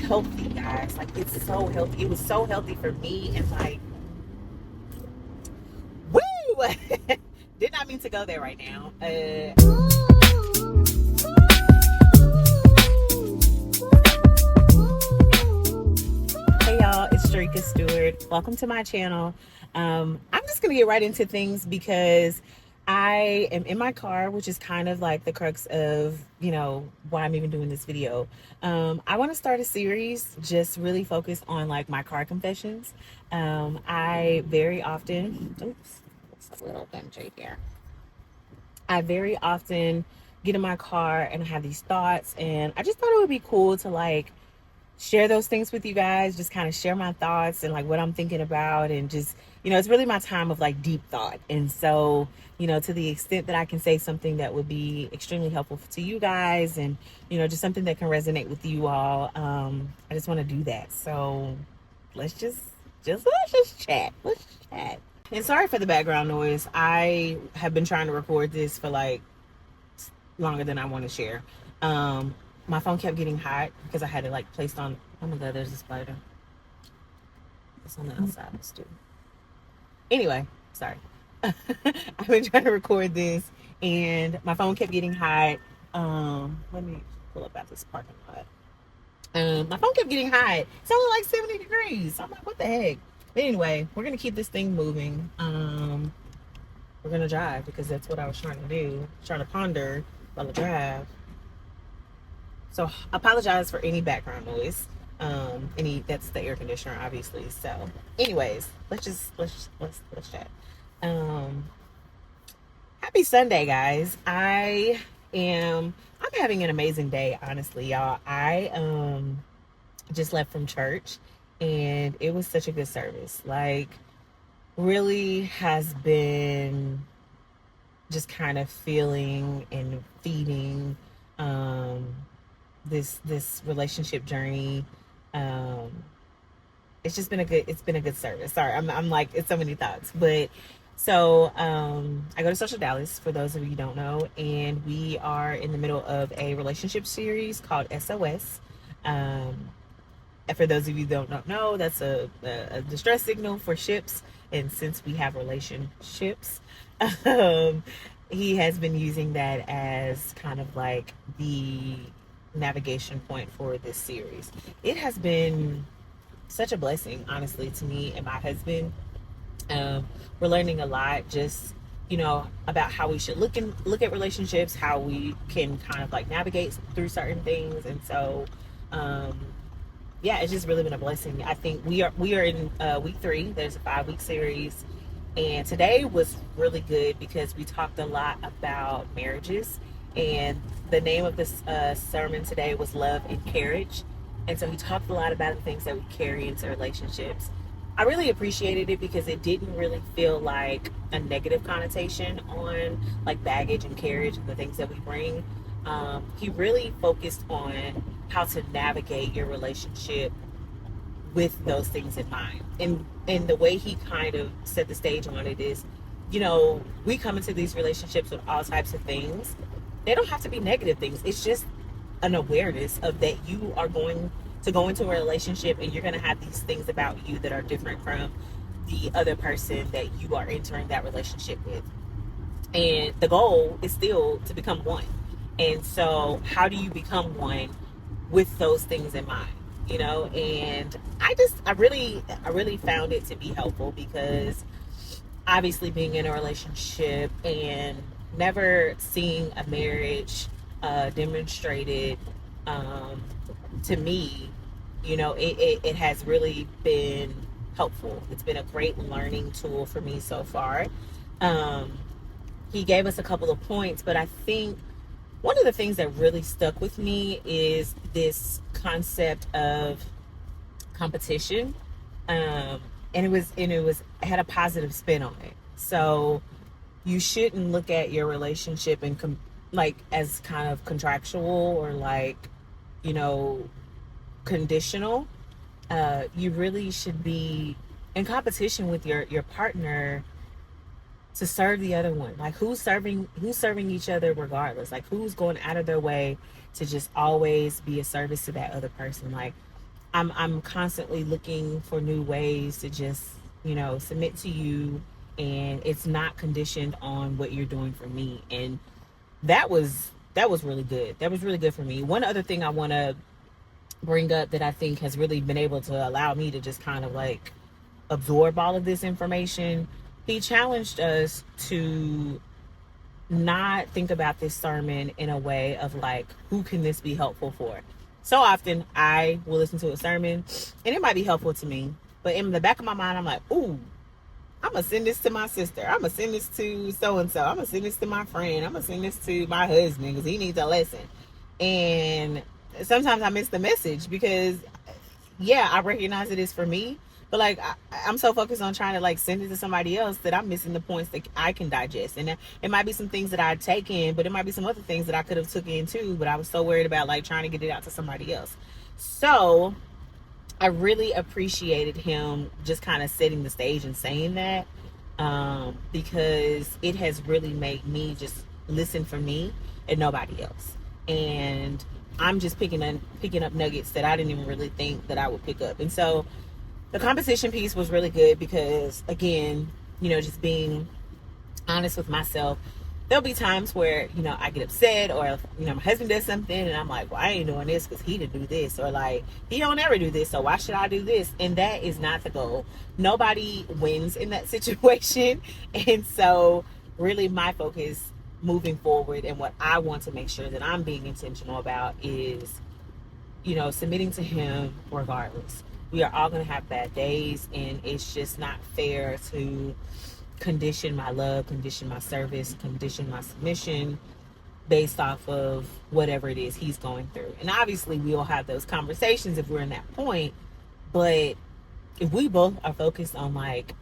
healthy, guys. Like, it's so healthy. It was so healthy for me, and like, woo! Did not mean to go there right now. Hey y'all, it's Sharika Stewart. Welcome to my channel. I'm just gonna get right into things because I am in my car, which is kind of like the crux of, why I'm even doing this video. I want to start a series just really focused on like my car confessions. I very often, oops, it's a little MJ here. I very often get in my car and I have these thoughts, and I just thought it would be cool to like share those things with you guys, just kind of share my thoughts and like what I'm thinking about, and just, it's really my time of like deep thought. And so, to the extent that I can say something that would be extremely helpful to you guys, and, just something that can resonate with you all, I just want to do that. So let's just chat. Let's chat. And sorry for the background noise. I have been trying to record this for like longer than I want to share. My phone kept getting hot because I had it like placed on. Oh my god, there's a spider. It's on the outside. Let's do. Anyway, sorry. I've been trying to record this, and my phone kept getting hot. Let me pull up at this parking lot. My phone kept getting hot. It's only like 70 degrees. I'm like, what the heck? But anyway, we're gonna keep this thing moving. We're gonna drive because that's what I was trying to do. Trying to ponder while I drive. So apologize for any background noise. That's the air conditioner, obviously. So, anyways, let's chat. Happy Sunday, guys. I'm having an amazing day, honestly, y'all. I just left from church, and it was such a good service. Like, really has been just kind of feeling and feeding this relationship journey. It's been a good service. Sorry, I'm like, it's so many thoughts. But so I go to Social Dallas, for those of you who don't know, and we are in the middle of a relationship series called SOS. For those of you who don't know, that's a distress signal for ships. And since we have relationships, he has been using that as kind of like the navigation point for this series. It has been such a blessing, honestly, to me and my husband. We're learning a lot, just about how we should look at relationships, how we can kind of like navigate through certain things. And so yeah, it's just really been a blessing. I think we are in week 3. There's a 5-week series, and today was really good because we talked a lot about marriages, and the name of this sermon today was Love and Carriage. And so he talked a lot about the things that we carry into relationships. I really appreciated it because it didn't really feel like a negative connotation on like baggage and carriage and the things that we bring. He really focused on how to navigate your relationship with those things in mind. And the way he kind of set the stage on it is, we come into these relationships with all types of things. They don't have to be negative things. It's just an awareness of that you are going to go into a relationship, and you're going to have these things about you that are different from the other person that you are entering that relationship with. And the goal is still to become one. And so how do you become one with those things in mind? And I really found it to be helpful because obviously being in a relationship and never seeing a marriage demonstrated to me, it has really been helpful. It's been a great learning tool for me so far. He gave us a couple of points, but I think one of the things that really stuck with me is this concept of competition. And it had a positive spin on it. So you shouldn't look at your relationship and like as kind of contractual or like, conditional. You really should be in competition with your partner to serve the other one. Like, who's serving each other regardless. Like, who's going out of their way to just always be a service to that other person. Like, I'm constantly looking for new ways to just, submit to you, and it's not conditioned on what you're doing for me. And that was really good. That was really good for me. One other thing I want to bring up that I think has really been able to allow me to just kind of like absorb all of this information. He challenged us to not think about this sermon in a way of like, who can this be helpful for? So often I will listen to a sermon and it might be helpful to me, but in the back of my mind, I'm like, ooh, I'm gonna send this to my sister. I'm gonna send this to so and so. I'm gonna send this to my friend. I'm gonna send this to my husband because he needs a lesson. And sometimes I miss the message because, yeah, I recognize it is for me, but like I'm so focused on trying to like send it to somebody else that I'm missing the points that I can digest. And it might be some things that I'd take in, but it might be some other things that I could have took in too. But I was so worried about like trying to get it out to somebody else. So I really appreciated him just kind of setting the stage and saying that, because it has really made me just listen for me and nobody else. And I'm just picking up nuggets that I didn't even really think that I would pick up. And so the composition piece was really good because, again, just being honest with myself, there'll be times where, I get upset, or, my husband does something and I'm like, well, I ain't doing this because he didn't do this, or like, he don't ever do this, so why should I do this? And that is not the goal. Nobody wins in that situation. And so really my focus moving forward and what I want to make sure that I'm being intentional about is, submitting to him regardless. We are all going to have bad days, and it's just not fair to condition my love, condition my service, condition my submission based off of whatever it is he's going through. And obviously we will have those conversations if we're in that point, but if we both are focused on like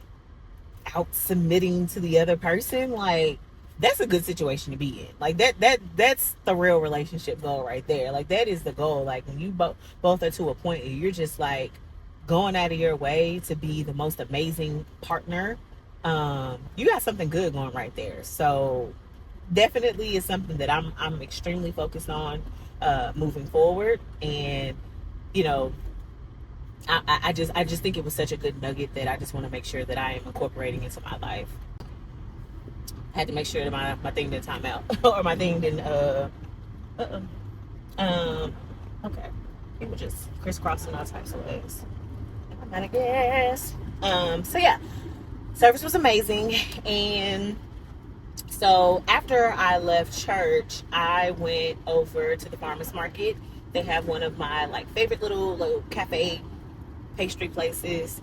out submitting to the other person, like that's a good situation to be in. Like that's the real relationship goal right there. Like that is the goal. Like when you both are to a point where you're just like going out of your way to be the most amazing partner, you got something good going right there. So definitely is something that I'm extremely focused on moving forward. And I just think it was such a good nugget that I just want to make sure that I am incorporating into my life. I had to make sure that my thing didn't time out or my thing didn't okay, people just crisscrossing all types of ways. I'm out of gas. So yeah, service was amazing. And so after I left church, I went over to the farmers market. They have one of my like favorite little cafe pastry places.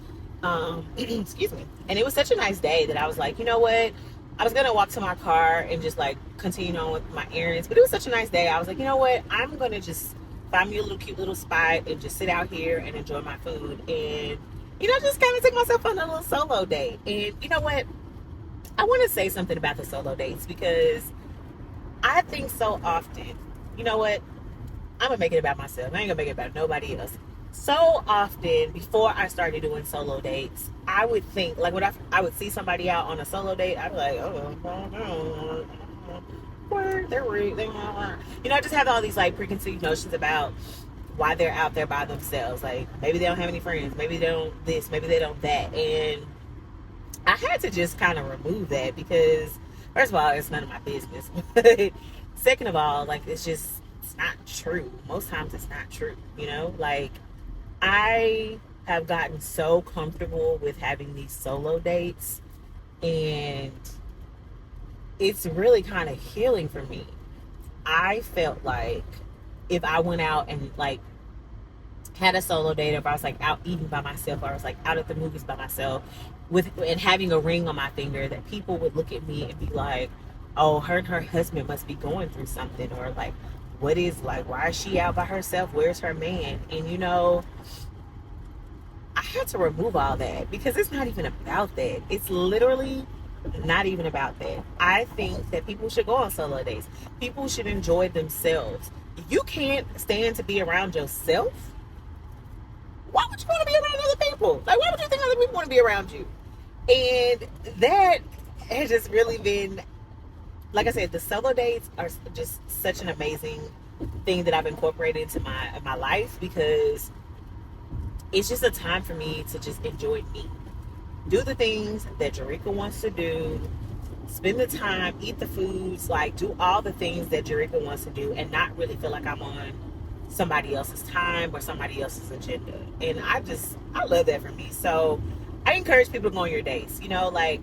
Excuse me. And it was such a nice day that I was like, you know what? I was gonna walk to my car and just like continue on with my errands, but it was such a nice day. I was like, you know what? I'm gonna just find me a little cute little spot and just sit out here and enjoy my food, and just kind of take myself on a little solo date. And you know what? I want to say something about the solo dates because I think so often, you know what? I'm gonna make it about myself. I ain't gonna make it about nobody else. So often before I started doing solo dates, I would think like when I would see somebody out on a solo date, I'd be like, oh, they're rude. I just have all these like preconceived notions about why they're out there by themselves. Like maybe they don't have any friends, maybe they don't this, maybe they don't that. And I had to just kind of remove that because first of all, it's none of my business. But second of all, like it's not true. Most times it's not true, like I have gotten so comfortable with having these solo dates, and it's really kind of healing for me. I felt like if I went out and like had a solo date, or if I was like out eating by myself, or I was like out at the movies by myself and having a ring on my finger, that people would look at me and be like, oh, her and her husband must be going through something, or like, what is like, why is she out by herself? Where's her man? And I had to remove all that because it's not even about that. It's literally not even about that. I think that people should go on solo dates. People should enjoy themselves. If you can't stand to be around yourself, why would you want to be around other people? Like, why would you think other people want to be around you? And that has just really been, like I said, the solo dates are just such an amazing thing that I've incorporated into my life, because it's just a time for me to just enjoy me, do the things that Jerika wants to do, spend the time, eat the foods, like do all the things that Jerika wants to do, and not really feel like I'm on somebody else's time or somebody else's agenda. And I love that for me. So I encourage people to go on your dates, you know, like,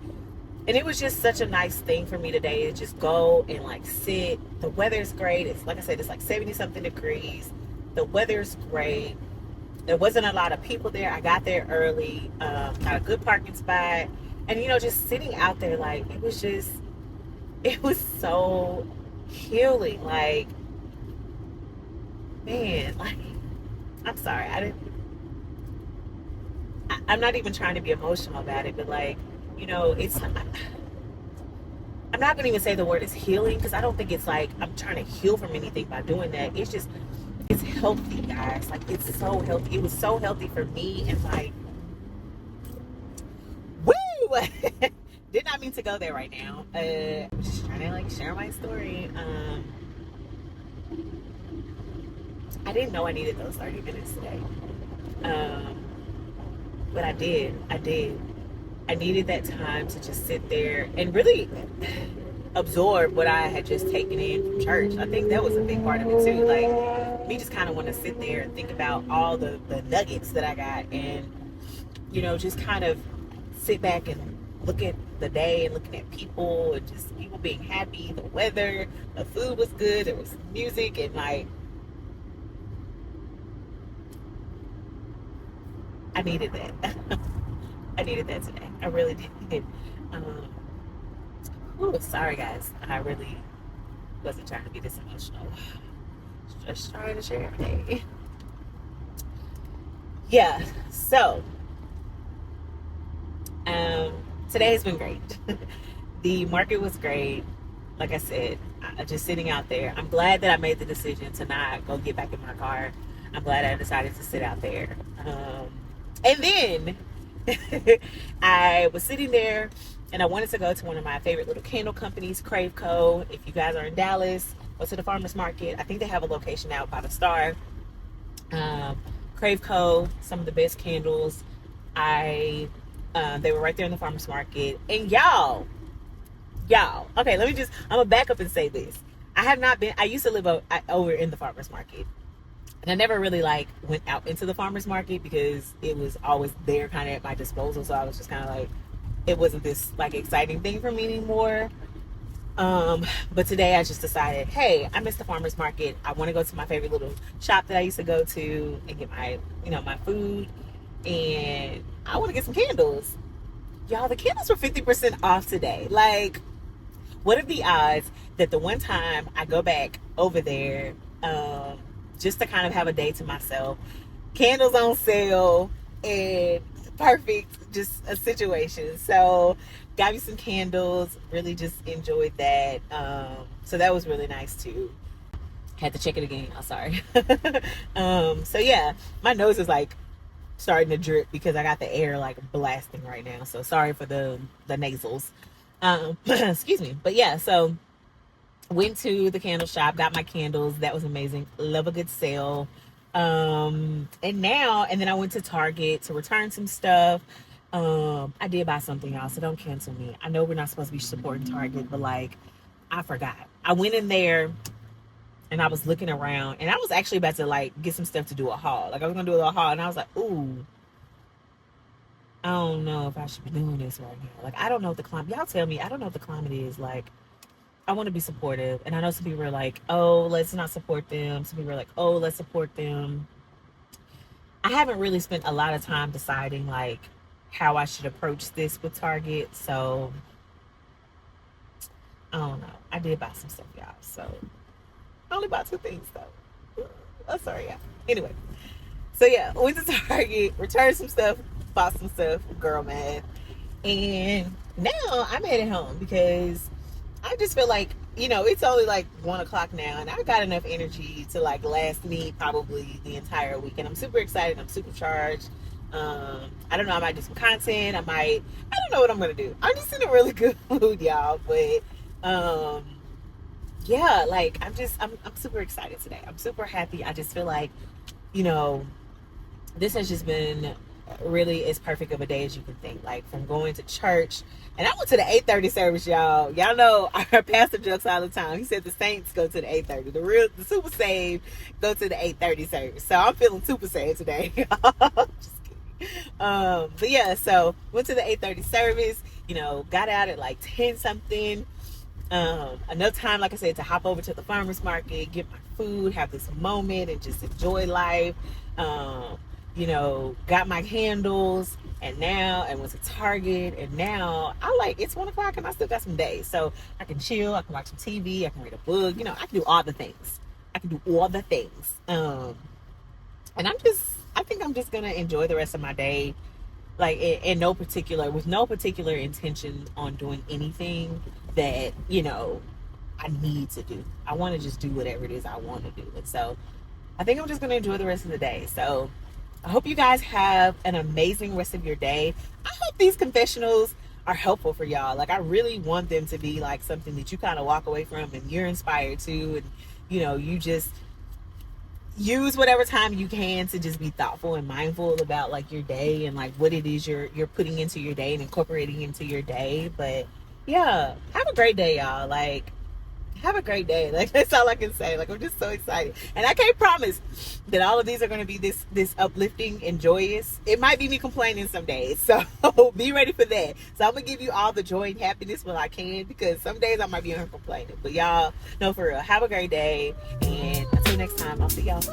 and it was just such a nice thing for me today to just go and like sit. The weather's great. It's like I said, it's like 70 something degrees. The weather's great. There wasn't a lot of people there. I got there early, got a good parking spot. And, you know, just sitting out there, like, it was so healing. Like, man, like, I'm sorry. I'm not even trying to be emotional about it, but like, you know, I'm not going to even say the word is healing because I don't think it's like I'm trying to heal from anything by doing that. It's just, it's healthy, guys. Like, it's so healthy. It was so healthy for me, and like, woo! Did not mean to go there right now. I'm just trying to like share my story. I didn't know I needed those 30 minutes today. But I did. I needed that time to just sit there and really absorb what I had just taken in from church. I think that was a big part of it too. Like, me just kind of want to sit there and think about all the nuggets that I got, and, you know, just kind of sit back and look at the day and looking at people and just people being happy, the weather, the food was good, there was music, and like, I needed that. I needed that today. I really did. Sorry guys. I really wasn't trying to be this emotional. Just trying to share everything. Yeah. So, today has been great. The market was great. Like I said, just sitting out there. I'm glad that I made the decision to not go get back in my car. I'm glad I decided to sit out there. And then I was sitting there and I wanted to go to one of my favorite little candle companies, Crave Co. If you guys are in Dallas, go to the farmer's market. I think they have a location out by the Star. Crave Co., some of the best candles. They were right there in the farmer's market. And y'all, okay, I'm gonna back up and say this. I used to live over in the farmer's market. And I never really like went out into the farmer's market because it was always there kind of at my disposal. So I was just kind of like, it wasn't this like exciting thing for me anymore. But today I just decided, hey, I miss the farmer's market. I want to go to my favorite little shop that I used to go to and get my, you know, my food. And I want to get some candles. Y'all, the candles were 50% off today. Like, what are the odds that the one time I go back over there, just to kind of have a day to myself, candles on sale, and perfect, just a situation. So got me some candles, really just enjoyed that. So that was really nice too. Had to check it again. I'm sorry. So yeah, my nose is like starting to drip because I got the air like blasting right now. So sorry for the nasals. Excuse me. But yeah, so went to the candle shop, got my candles. That was amazing. Love a good sale. And then I went to Target to return some stuff. I did buy something, y'all, so don't cancel me. I know we're not supposed to be supporting Target, but like, I forgot. I went in there and I was looking around, and I was actually about to like get some stuff to do a haul. Like, I was gonna do a little haul, and I was like, ooh, I don't know if I should be doing this right now. Like, I don't know what the climate. Y'all tell me. I don't know what the climate is. Like, I want to be supportive, and I know some people are like, oh, let's not support them. Some people are like, oh, let's support them. I haven't really spent a lot of time deciding like how I should approach this with Target, so I don't know. I did buy some stuff, y'all. So I only bought 2 things though. Oh, sorry, y'all. Anyway, so yeah, went to Target, returned some stuff, bought some stuff, girl mad, and now I'm headed home because I just feel like, you know, it's only like 1 o'clock now, and I got enough energy to like last me probably the entire week. And I'm super excited. I'm super charged. I don't know. I might do some content. I don't know what I'm going to do. I'm just in a really good mood, y'all. But, yeah, like I'm super excited today. I'm super happy. I just feel like, you know, this has just been really as perfect of a day as you can think. Like from going to church, and I went to the 8:30 service, y'all. Y'all know our pastor jokes all the time. He said the saints go to the 8:30, the super saved go to the 8:30 service. So I'm feeling super saved today. Just kidding. But yeah, so went to the 8:30 service. You know, got out at like 10 something. Enough time, like I said, to hop over to the farmer's market, get my food, have this moment, and just enjoy life. You know, got my candles, and went to Target, and now it's 1 o'clock, and I still got some days, so I can chill, I can watch some TV, I can read a book. You know, I can do all the things. And I think I'm just gonna enjoy the rest of my day, like with no particular intention on doing anything that I need to do. I want to just do whatever it is I want to do, and so I think I'm just gonna enjoy the rest of the day. So I hope you guys have an amazing rest of your day. I hope these confessionals are helpful for y'all. Like, I really want them to be like something that you kind of walk away from and you're inspired to, and you just use whatever time you can to just be thoughtful and mindful about like your day and like what it is you're putting into your day and incorporating into your day. But yeah, have a great day, y'all. Like, have a great day. Like, that's all I can say. Like, I'm just so excited, and I can't promise that all of these are going to be this uplifting and joyous. It might be me complaining some days, so be ready for that. So I'm gonna give you all the joy and happiness when I can, because some days I might be on here complaining. But y'all know, for real, have a great day, and until next time, I'll see y'all.